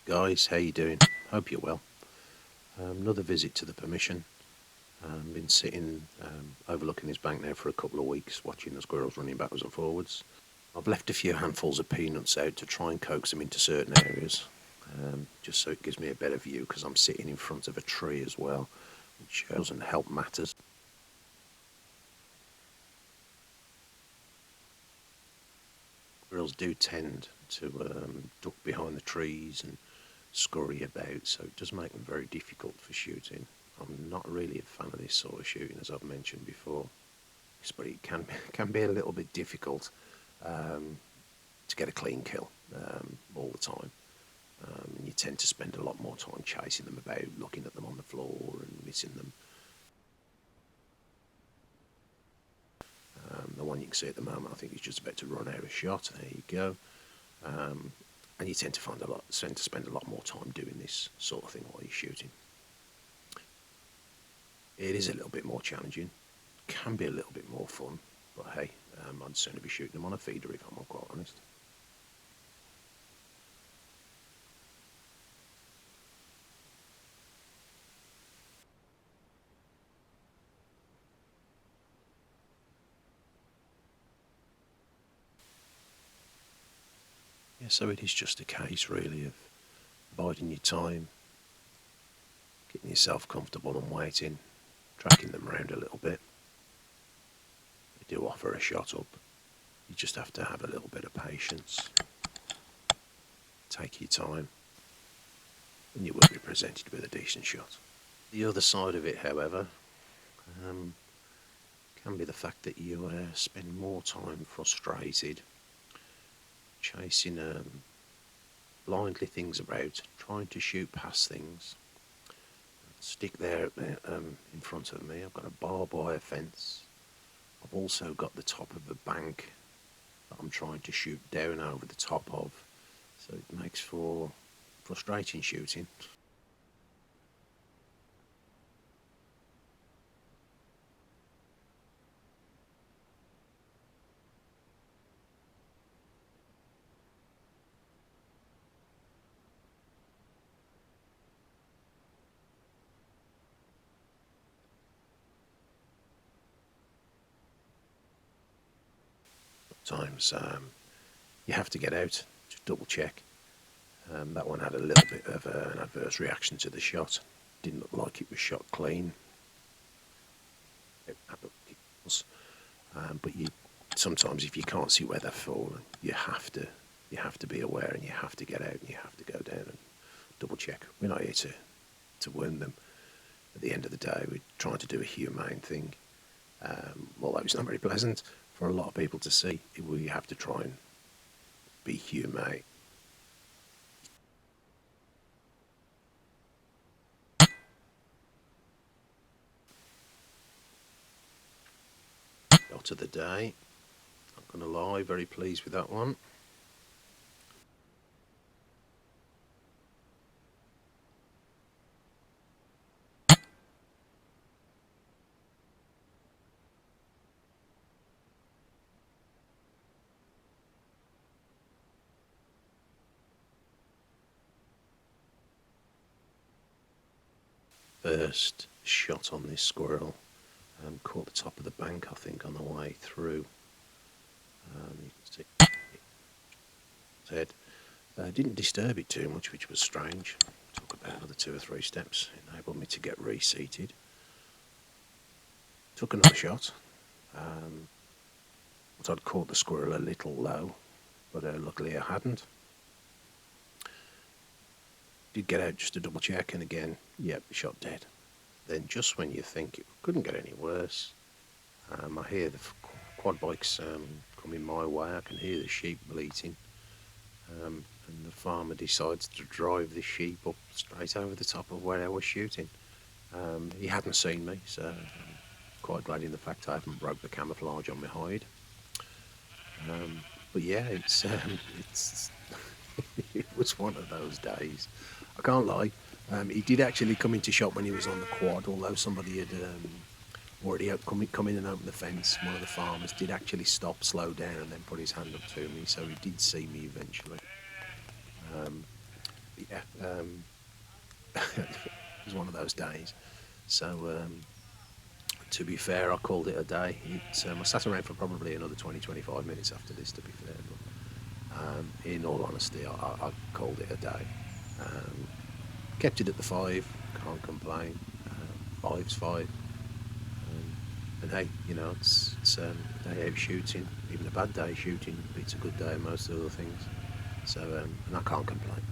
Guys, how you doing? Hope you're well. Another visit to the permission. Been sitting overlooking this bank now for a couple of weeks, watching the squirrels running backwards and forwards. I've left a few handfuls of peanuts out to try and coax them into certain areas, just so it gives me a better view, because I'm sitting in front of a tree as well, which doesn't help matters. Squirrels do tend to duck behind the trees and scurry about, so it does make them very difficult for shooting. I'm not really a fan of this sort of shooting, as I've mentioned before, but it can be a little bit difficult to get a clean kill all the time. You tend to spend a lot more time chasing them about, looking at them on the floor and missing them. The one you can see at the moment, I think he's just about to run out of shot. There you go. And you tend to spend a lot more time doing this sort of thing while you're shooting. It is a little bit more challenging, can be a little bit more fun, but hey, I'd sooner be shooting them on a feeder if I'm quite honest. Yeah, so it is just a case really of biding your time, getting yourself comfortable and waiting, tracking them around a little bit. They do offer a shot up. You just have to have a little bit of patience. Take your time, and you will be presented with a decent shot. The other side of it, however, can be the fact that you spend more time frustrated, chasing blindly things about, trying to shoot past things. Stick there in front of me. I've got a barbed wire fence. I've also got the top of a bank that I'm trying to shoot down over the top of, so it makes for frustrating shooting. Sometimes you have to get out to double check. That one had a little bit of an adverse reaction to the shot. Didn't look like it was shot clean. It was, but sometimes if you can't see where they're falling, you have to be aware, and you have to get out and you have to go down and double check. We're not here to wound them. At the end of the day, we're trying to do a humane thing. Although it's not very pleasant for a lot of people to see, we have to try and be humane. Shot of the day, not going to lie, very pleased with that one. First shot on this squirrel, caught the top of the bank, I think, on the way through. You can see its head. Didn't disturb it too much, which was strange. Took about another 2 or 3 steps, enabled me to get reseated. Took another shot. But I'd caught the squirrel a little low, but luckily I hadn't. Did get out just to double check, and again, yep, shot dead. Then just when you think it couldn't get any worse, I hear the quad bikes coming my way. I can hear the sheep bleating, and the farmer decides to drive the sheep up straight over the top of where I was shooting. He hadn't seen me, so I'm quite glad in the fact I haven't broke the camouflage on my hide. But yeah, it's it was one of those days. I can't lie. He did actually come into shot when he was on the quad, although somebody had already come in and opened the fence. One of the farmers did actually stop, slow down, and then put his hand up to me, so he did see me eventually. yeah, it was one of those days. So to be fair, I called it a day. I sat around for probably another 20-25 minutes after this, to be fair. But in all honesty, I called it a day. Kept it at the 5, can't complain. 5's 5. And hey, it's a day out shooting, even a bad day shooting. It's a good day in most other things. So, and I can't complain.